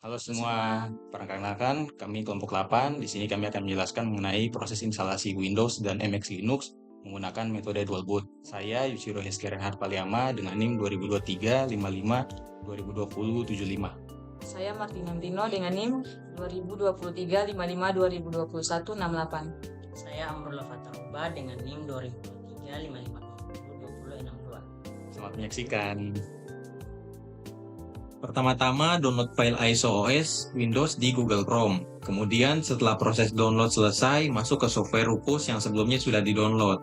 Halo semua, perkenalkan kami kelompok 8. Di sini kami akan menjelaskan mengenai proses instalasi Windows dan MX Linux menggunakan metode dual boot. Saya Yushiro Heski Renhard Paliama dengan NIM 2023 55 2020 75. Saya Martina Tino dengan NIM 2023 55 2021 68. Saya Amrullah Fatauba dengan NIM 2023 55 2020 62. Selamat menyaksikan. Pertama-tama download file ISO OS Windows di Google Chrome. Kemudian setelah proses download selesai, masuk ke software Rufus yang sebelumnya sudah di-download.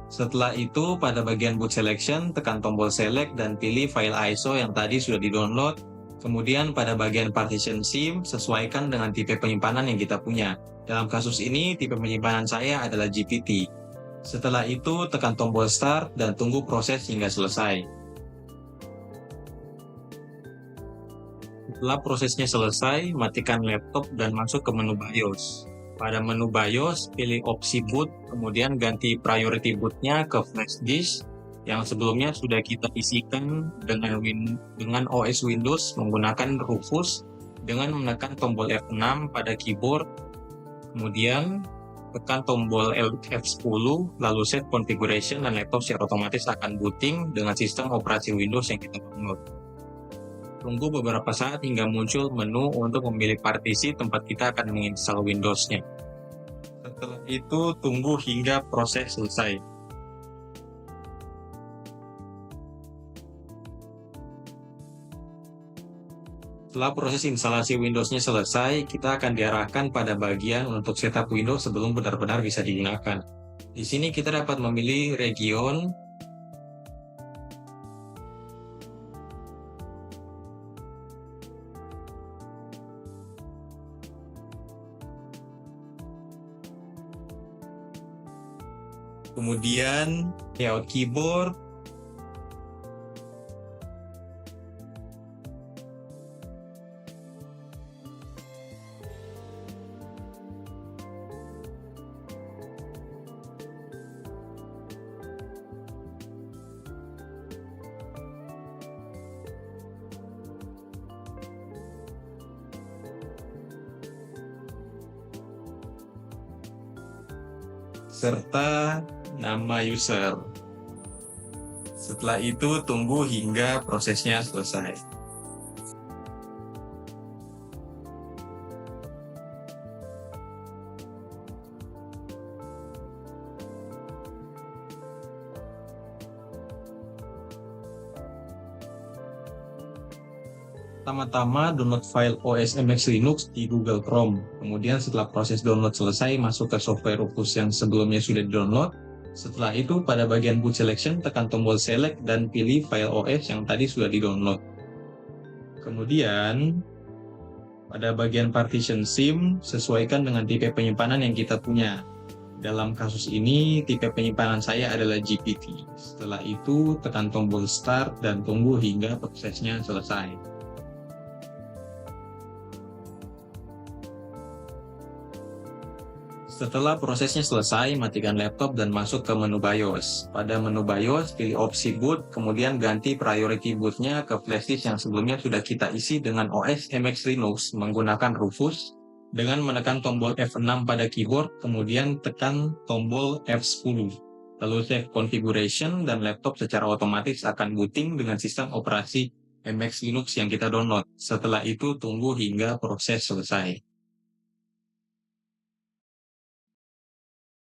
Setelah itu, pada bagian boot selection, tekan tombol select dan pilih file ISO yang tadi sudah di-download. Kemudian pada bagian partition SIM, sesuaikan dengan tipe penyimpanan yang kita punya. Dalam kasus ini, tipe penyimpanan saya adalah GPT. Setelah itu, tekan tombol start dan tunggu proses hingga selesai. Setelah prosesnya selesai, matikan laptop dan masuk ke menu BIOS. Pada menu BIOS, pilih opsi boot, kemudian ganti priority bootnya ke flash disk yang sebelumnya sudah kita isikan dengan OS Windows menggunakan Rufus dengan menekan tombol F6 pada keyboard, kemudian tekan tombol F10, lalu set configuration dan laptop secara otomatis akan booting dengan sistem operasi Windows yang kita download. Tunggu beberapa saat hingga muncul menu untuk memilih partisi tempat kita akan menginstal Windows-nya. Setelah itu, tunggu hingga proses selesai. Setelah proses instalasi Windows-nya selesai, kita akan diarahkan pada bagian untuk setup Windows sebelum benar-benar bisa digunakan. Di sini kita dapat memilih region, kemudian layout keyboard, serta nama user. Setelah itu tunggu hingga prosesnya selesai. Pertama-tama download file OS MX Linux di Google Chrome. Kemudian setelah proses download selesai, masuk ke software Rufus yang sebelumnya sudah di-download. Setelah itu, pada bagian boot selection, tekan tombol select dan pilih file OS yang tadi sudah di-download. Kemudian, pada bagian partition SIM, sesuaikan dengan tipe penyimpanan yang kita punya. Dalam kasus ini, tipe penyimpanan saya adalah GPT. Setelah itu, tekan tombol start dan tunggu hingga prosesnya selesai. Setelah prosesnya selesai, matikan laptop dan masuk ke menu BIOS. Pada menu BIOS, pilih opsi boot, kemudian ganti priority bootnya ke flash disk yang sebelumnya sudah kita isi dengan OS MX Linux menggunakan Rufus dengan menekan tombol F6 pada keyboard, kemudian tekan tombol F10. Lalu save configuration dan laptop secara otomatis akan booting dengan sistem operasi MX Linux yang kita download. Setelah itu, tunggu hingga proses selesai.